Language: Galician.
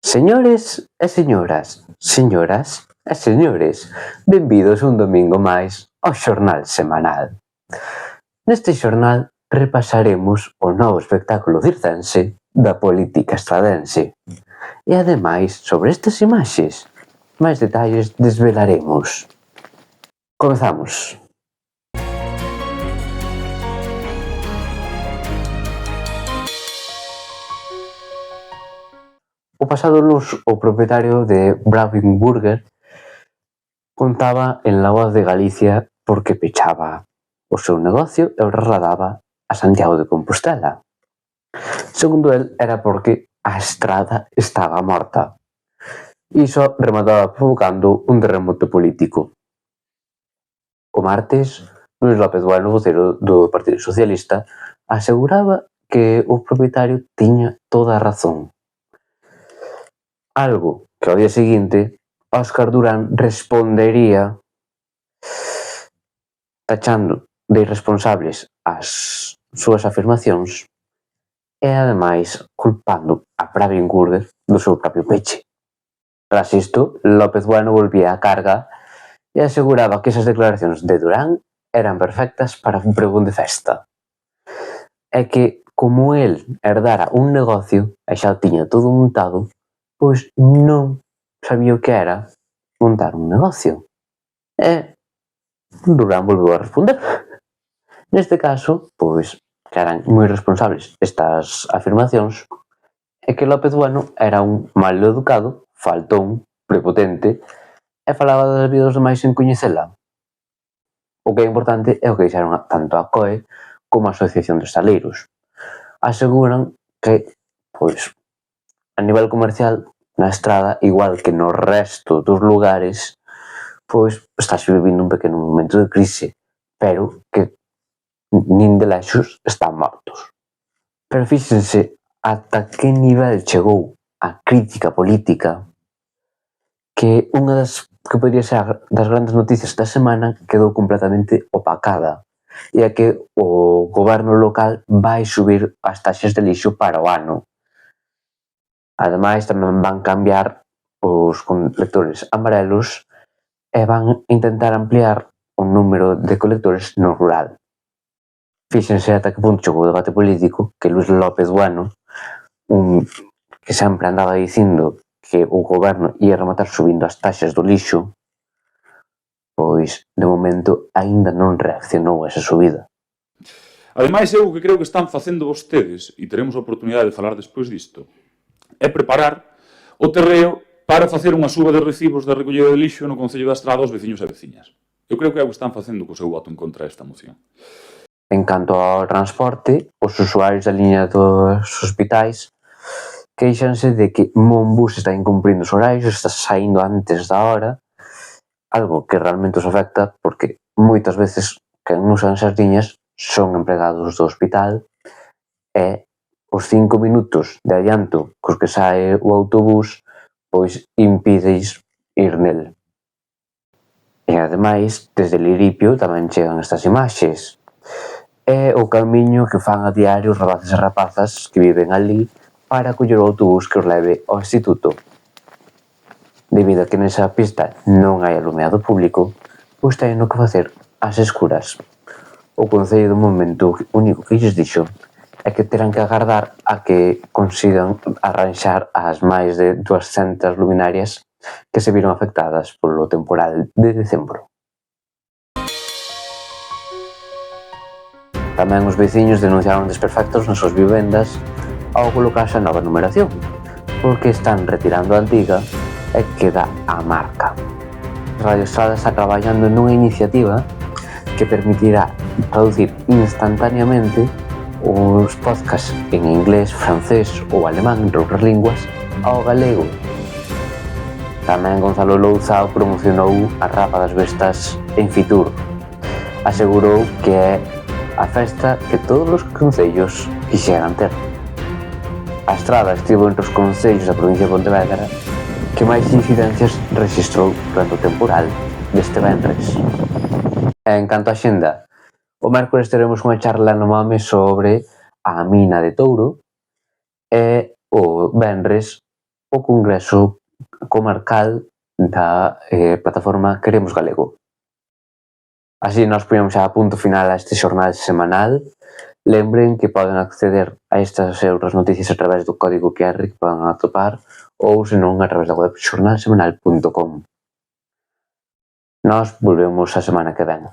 Señores e señoras, señoras e señores, benvidos un domingo máis ao Xornal Semanal. Neste xornal repasaremos o novo espectáculo circense da política estradense. E ademais, sobre estas imaxes, máis detalles desvelaremos. Comezamos. O pasado luns, o propietario de Browning Burger contaba en La Voz de Galicia porque pechaba o seu negocio e o trasladaba a Santiago de Compostela. Segundo el, era porque a estrada estaba morta. Iso remataba provocando un terremoto político. O martes, Luis López Bueno, voceiro do Partido Socialista, aseguraba que o propietario tiña toda a razón. Algo que ao día seguinte Óscar Durán respondería tachando de irresponsables as súas afirmacións e ademais culpando a Pravin Gurder do seu propio peche. Tras isto, López Bueno volvía á carga e aseguraba que esas declaracións de Durán eran perfectas para un pregón de festa. E que, como el herdara un negocio e xa o tiña todo montado, pois non sabía o que era montar un negocio. E Durán volveu a responder. Neste caso, pois, que eran moi responsables estas afirmacións e que López Bueno era un maleducado, faltón, prepotente e falaba das vidas dos demais sen coñecela. O que é importante é o que dixeron tanto a COE como a Asociación de Hostaleiros. Aseguran que, pois, a nivel comercial, na estrada, igual que no resto dos lugares, pois estáse vivindo un pequeno momento de crise, pero que nin de lexos están mortos. Pero fíxense ata que nivel chegou a crítica política que unha das que podría ser das grandes noticias da semana quedou completamente opacada, e é que o goberno local vai subir as taxas de lixo para o ano. Ademais, tamén van cambiar os colectores amarelos e van intentar ampliar o número de colectores no rural. Fíxense ata que punto chegou o debate político que Luis López Bueno, que sempre andaba dicindo que o goberno ia rematar subindo as taxas do lixo, pois, de momento, aínda non reaccionou a esa subida. Ademais, eu o que creo que están facendo vostedes, e teremos a oportunidade de falar despois disto, é preparar o terreo para facer unha suba de recibos de recollida de lixo no Concello da Estrada aos veciños e veciñas. Eu creo que é o que están facendo co seu voto en contra desta moción. En canto ao transporte, os usuarios da liña dos hospitais queixanse de que Monbus está incumprindo os horarios, está saindo antes da hora, algo que realmente os afecta porque moitas veces quen usan esas liñas son empregados do hospital e os 5 minutos de adianto cos que sae o autobús pois impídeis ir nel. E ademais, desde Liripio tamén chegan estas imaxes. É o camiño que fan a diario os rapaces e rapazas que viven ali para coller o autobús que os leve ao instituto. Debido a que nesa pista non hai alumeado público, pois teñen que facer ás escuras. O Concello do momento único que lles dixo é que terán que agardar a que consigan arranxar as máis de 200 luminarias que se viron afectadas polo temporal de decembro. Tamén os veciños denunciaron desperfectos nas súas vivendas ao colocarse a nova numeración, porque están retirando a antiga e queda a marca. Radio Estrada está traballando nunha iniciativa que permitirá traducir instantaneamente os podcasts en inglés, francés ou alemán, entre outras linguas, ao galego. Tamén Gonzalo Louzao promocionou a Rapa das Bestas en Fitur. Asegurou que é a festa que todos os concellos quixeran ter. A Estrada estivo entre os concellos da provincia de Pontevedra que máis incidencias rexistrou durante o temporal deste venres. En canto á xenda, o mércores teremos unha charla no MAME sobre a mina de Touro e o venres o Congreso Comarcal da plataforma Queremos Galego. Así nos poñemos a punto final a este xornal semanal. Lembren que poden acceder a estas e outras noticias a través do código QR que poden atopar ou senón a través da web xornalsemanal.com. Nós volvemos a semana que ven.